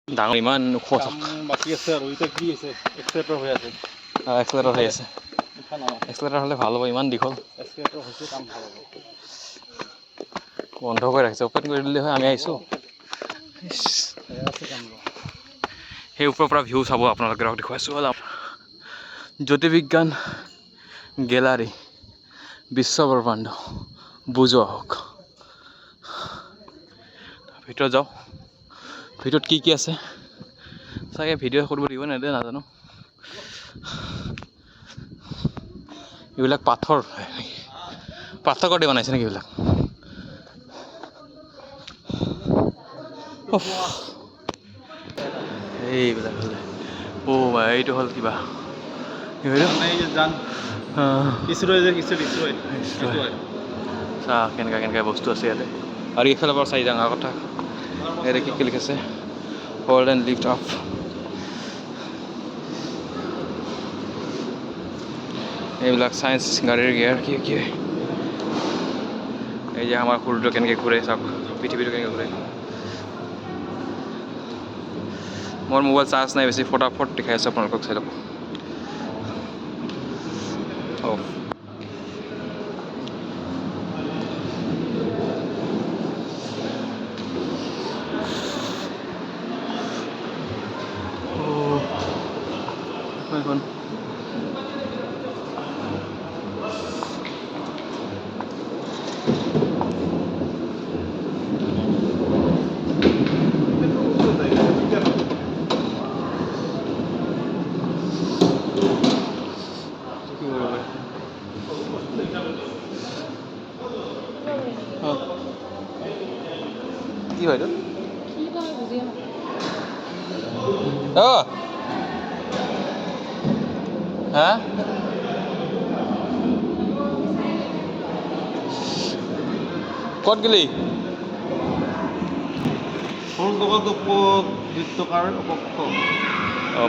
ডাঙৰ ইমান ওখ কাম বাকী আছে আৰু এতিয়া কি আছে এক্সেলেটৰ হৈ আছে এক্সেলেটাৰ হৈ আছে উঠা নামা এক্সেলেটাৰ হ'লে ভাল হ'ব ইমান দীঘল এক্সেলেটৰ হৈছে কাম ভাল হ'ব বন্ধ কৰি ৰাখিছে অপেন কৰি দিলে হয় আমি আহিছোঁ সেয়া আছে কাম ৰ সেই ওপৰৰ পৰা ভিউ চাব আপোনালোকে দেখুৱাইছোঁ অলপ জ্যোতিৰ্বিজ্ঞান গেলাৰী বিশ্বব্ৰহ্মাণ্ড বুজোৱা হওক ভিতৰত যাওঁ ভিতৰত কি কি আছে চাগে ভিডিঅ' কৰিব দিব নেদে নাজানো এইবিলাক পাথৰ পাথৰ দি বনাইছে নেকি এইবিলাক এইবিলাক হ'লে এইটো হ'ল কিবা চাহ কেনেকুৱা বস্তু আছে ইয়াতে আৰু এইফালৰ পৰা চাই ডাঙৰ কথা ইয়াতে কি কি লিখিছে হোল্ড এণ্ড লিফ্ট আপ এইবিলাক চায়েন্স গাড়ীৰ গিয়াৰ কি কি এই যে আমাৰ সূৰ্য কেনেকৈ ঘূৰে চাওক পৃথিৱীটো কেনেকৈ ঘূৰে মোৰ মোবাইল চাৰ্জ নাই বেছি ফটাফট দেখাই আছোঁ আপোনালোকক চাই ল'ব কি হয় হা ক'ত গেলি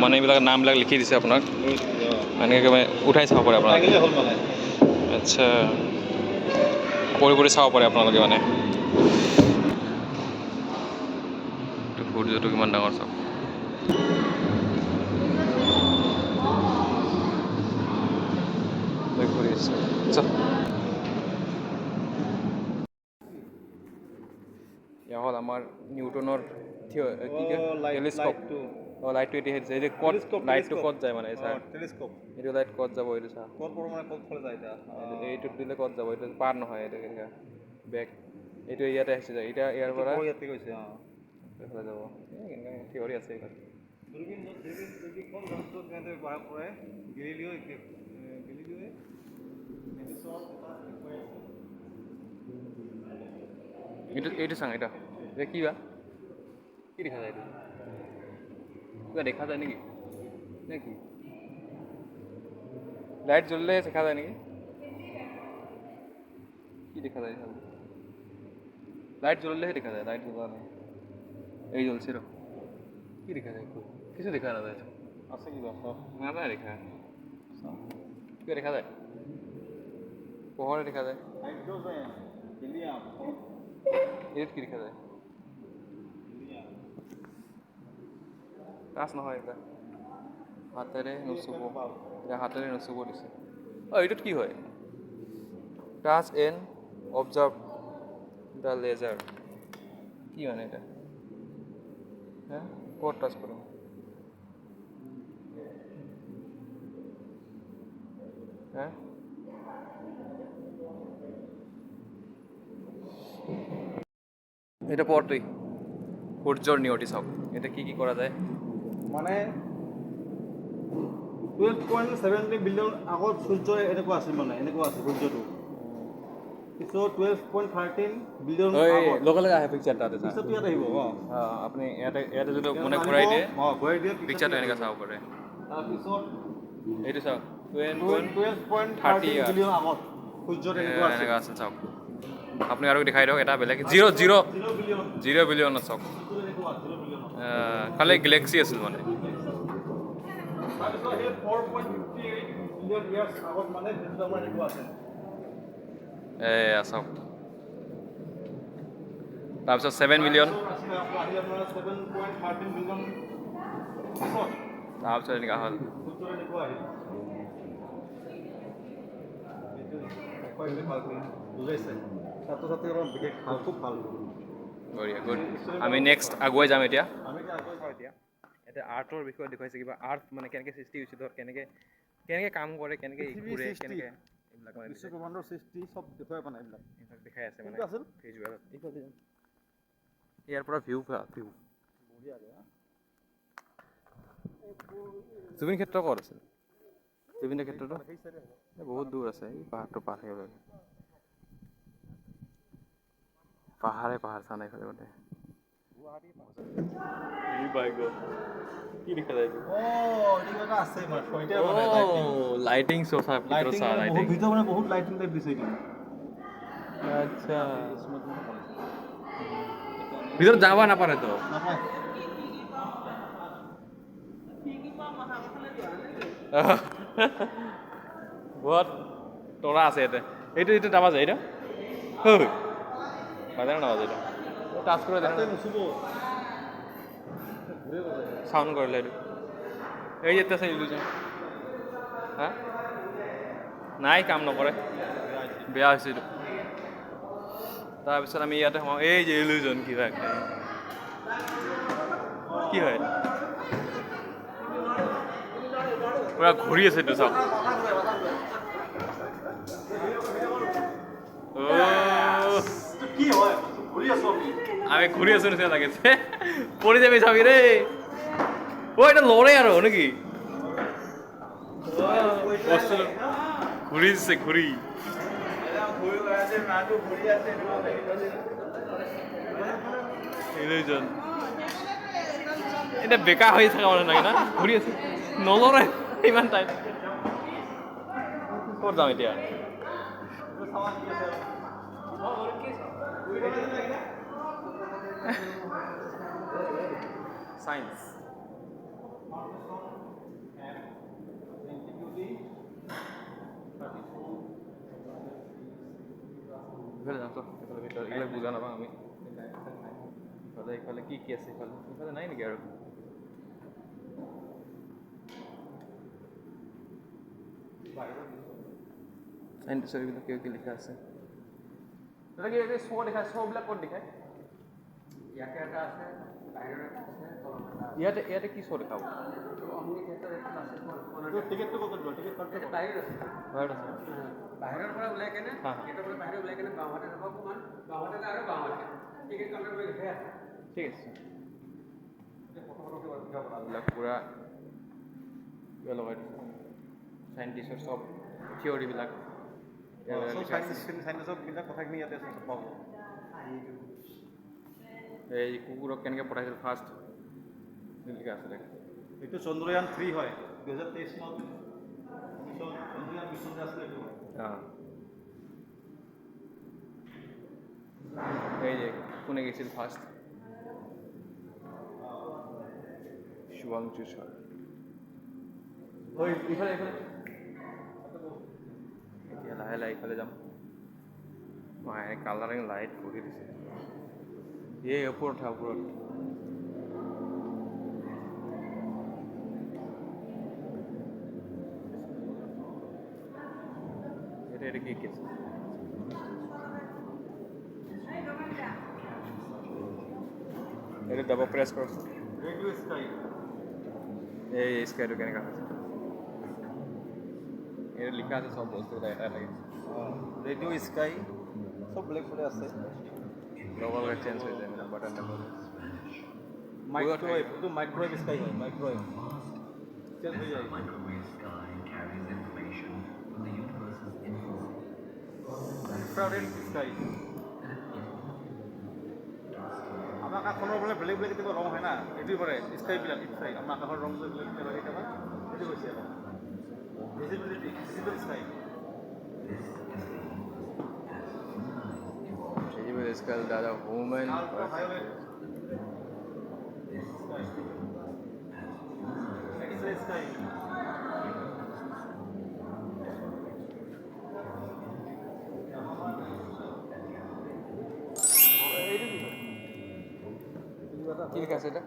মানে এইবিলাক নামবিলাক লিখি দিছে আপোনাক মানে একেবাৰে উঠাই চাব পাৰে আপোনালোকে আচ্ছা কৰি চাব পাৰে আপোনালোকে মানে সূৰ্যটো কিমান ডাঙৰ চাওক এয়া হ'ল আমাৰ নিউটনৰ টেলিস্কোপ লাইটটো এতিয়া আহিছে এই যে ক'ত লাইটটো ক'ত যায় মানে চাৰ এইটো লাইট ক'ত যাব এইটো চা এইটোত দিলে ক'ত যাব এইটো পাৰ নহয় এইটো কেনেকুৱা বেগ এইটো ইয়াতে আহিছে যায় এতিয়া ইয়াৰ পৰা এইফালে যাব থিয়ৰী আছে এইবিলাক এইটো চাং এটা কি বা কি দেখা যায় এইটো কিবা দেখা যায় নেকি নে কি লাইট জ্বলিলে দেখা যায় নেকি কি দেখা যায় লাইট জ্বলিলেহে দেখা যায় লাইট জ্বলা নাই এই জ্বলছে র কি দেখা যায় কিছু দেখা নাযায় আছে কিবা নাযায় দেখা কিবা দেখা যায় পোহৰে দেখা যায় এইটোত কি দেখা যায় টাচ নহয় এটা হাতেৰে নুচুব দিছে এইটোত কি হয় touch and observe the laser কি মানে এটা হ্যাঁ ক'ত টাচ কৰিম হ্যাঁ এটা পৰতেই সূৰ্যৰ নিয়তি চাওক এতিয়া কি কৰা যায় মানে 12.70 বিলিয়ন আগত সূৰ্য এনেকুৱা আছিল মানে এনেকুৱা আছিল সূৰ্যটো পিছত 12.13 বিলিয়ন লগে লগে আহে পিকচাৰ তাতে পিছত ইয়াত আহিব আপুনি ইয়াতে যদি মানে ঘূৰাই দিয়ে পিকচাৰটো এনেকৈ চাব পাৰে তাৰপিছত এইটো চাওক 12.13 বিলিয়ন আগত সূৰ্যত এনেকুৱা আছে চাওক আপুনি আৰু দেখাই দিয়ক এটা বেলেগ জিৰ' বিলিয়নত চাওক খালি গেলেক্সি আছিল মানে চাওক তাৰপিছত 7 মিলিয়ন, আছিলে আপোনাৰ 7.13 বিলিয়ন তাৰপিছত এনেকুৱা হ'ল। সূৰ্যৰ এনেকুৱা আহিল বুজাইছে ছাত্ৰ ছাত্ৰীসকল বিশেষ ভাল, খুব ভাল। বঢ়িয়া, গুড। আমি নেক্সট আগুৱাই যাম এতিয়া। আমি এতিয়া আগুৱাই যাওঁ এতিয়া। এতিয়া আৰ্টৰ বিষয়ে দেখুৱাইছে কিবা, আৰ্ট মানে কেনেকৈ সৃষ্টি হৈছে, ধৰ কেনেকৈ কাম কৰে, কেনেকৈ ঘূৰে, কেনেকৈ এইবিলাক মানে বিশ্ব ব্ৰহ্মাণ্ডৰ সৃষ্টি চব দেখুৱাই পোৱা নাই এইবিলাক। এইবিলাক দেখাই আছে মানে কোনটো আছিল? ভিজুৱেলত। ইয়াৰ পৰা ভিউ বঢ়িয়া ৰে। জুবিন ক্ষেত্ৰ ক'ত আছিল? জুবিন ক্ষেত্ৰটো বহুত দূৰ আছে, এই পাহাৰটো পাৰ হৈ গ'ল। পাহাৰে পাহাৰ চা নাই ফালে গোটে কি দেখা যায় এইটো? এইটো এটা আছে মানে থৈতে মানে লাইটিং শ্ব' চা ভিতৰত চা লাইটিং। ভিতৰত মানে বহুত লাইটিং টাইপ দিছে এইটো। আচ্ছা, ভিতৰত যাব নাপাৰে তো। নাপায়। বহুত তৰা আছে ইয়াতে। এইটো নাবাজে এইটো বাজে নাবাজে এইটো টাচ কৰি তাতে নুচুব। চাউণ্ড কৰিলে এইটো এই ইয়াতে আছে ইলুজন। হা নাই, কাম নকৰে, বেয়া হৈছে এইটো। তাৰপিছত আমি ইয়াতে সোমাওঁ, এই যে ইলুজন কিবা কি হয় পুৰা ঘূৰি আছে এইটো চাওক। কি হয় ঘূৰি আছো আমি ঘূৰি আছো নিচিনা লাগিছে, পৰি যাবি চাবি ৰে। এটা লৰে আৰু নেকি বস্তুটো ঘূৰিছে ঘূৰি। এতিয়া বেকা হৈ থকা মানুহ লাগে না, ঘূৰি আছে নলৰে ইমান টাইম। ক'ত যাওঁ এতিয়া? চাইন্স ইফালে যাওঁ তো, ইফালে ভিতৰত এইবিলাক বুজা নাপাওঁ আমি। ইফালে কি আছে, ইফালে নাই নেকি আৰু? চাইন্টিষ্টৰ এইবিলাক কিবা কিবি লিখা আছে। দাদা কি শ্ব' দেখায়, শ্ব'বিলাক ক'ত দেখায়? ইয়াতে এটা আছে, ইয়াতে কি শ্ব' দেখাব? টিকেটটো ক'ত গ'ল? টিকেট কাটতে বাহিৰত আছে। বাহিৰৰ পৰা ওলাই কেনে গেটৰ পৰা বাহিৰত ওলাই কেনে গাঁৱতে যাব অকণমান, গাঁৱতে আৰু গাঁৱতে টিকেট কাউণ্টাৰ কৰি লিখাই আছে। ঠিক আছে। এইবিলাক পূৰা কিবা লগাই দিছে, চাইণ্টিষ্টৰ চব থিয়ৰিবিলাক চাইন্টিষ্টবিলাক কথাখিনি ইয়াতে পাব। এই কুকুৰক কেনেকৈ পঠাইছিল ফাৰ্ষ্ট লিখা আছিলে। এইটো চন্দ্ৰয়ান 3 হয়, 2023 চনত চন্দ্ৰয়ান মিছন যে আছিলে এইটো। এই যে কোনে গৈছিল ফাৰ্ষ্ট? শুভাংশু ছাৰ। ইফালে এতিয়া লাহে লাহে ইফালে যাম। কালাৰিং লাইট বহি দিছে, এই ওপৰত ওপৰত এটা কি আছে? এটা ডাবল প্ৰেছ কৰছো, ৰেডিঅ' স্কাই। এই স্কাইটো কেনেকুৱা হৈছে? এটা লিখা আছে সব বস্তু এটা লাগে। ৰেডিঅ' স্কাই চব বেলেগ বেলেগ আছে। লগৰ চেঞ্জ হৈ যায় মানে বাটন নাপাব। মাইক্ৰ'ৱেভ, এইটো মাইক্ৰ'ৱেভ স্কাই হয়, মাইক্ৰ'ৱেভ চেঞ্জ হৈ যায়। Infrared sky. আমাৰ আকাশখনৰ বোলে বেলেগ বেলেগ কেতিয়াবা ৰং হয় না, এইটোৰ পৰা স্কাইবিলাক স্কাই আমাৰ আকাশৰ ৰংটো বেলেগ কেতিয়াবা এইটো হৈছে আকৌ visibility, visible sky. Visible skull that a woman. X-ray sky. কি লেখা আছে এটা